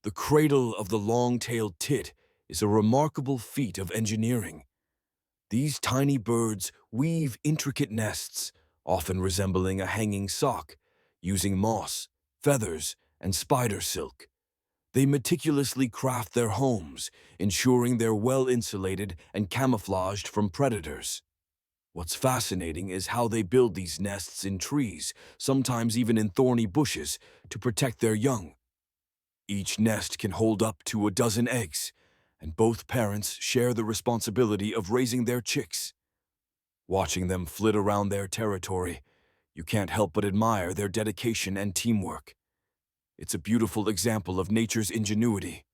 The cradle of the long-tailed tit is a remarkable feat of engineering. These tiny birds weave intricate nests, often resembling a hanging sock, using moss, feathers, and spider silk. They meticulously craft their homes, ensuring they're well insulated and camouflaged from predators. What's fascinating is how they build these nests in trees, sometimes even in thorny bushes, to protect their young. Each nest can hold up to a dozen eggs, and both parents share the responsibility of raising their chicks. Watching them flit around their territory, you can't help but admire their dedication and teamwork. It's a beautiful example of nature's ingenuity.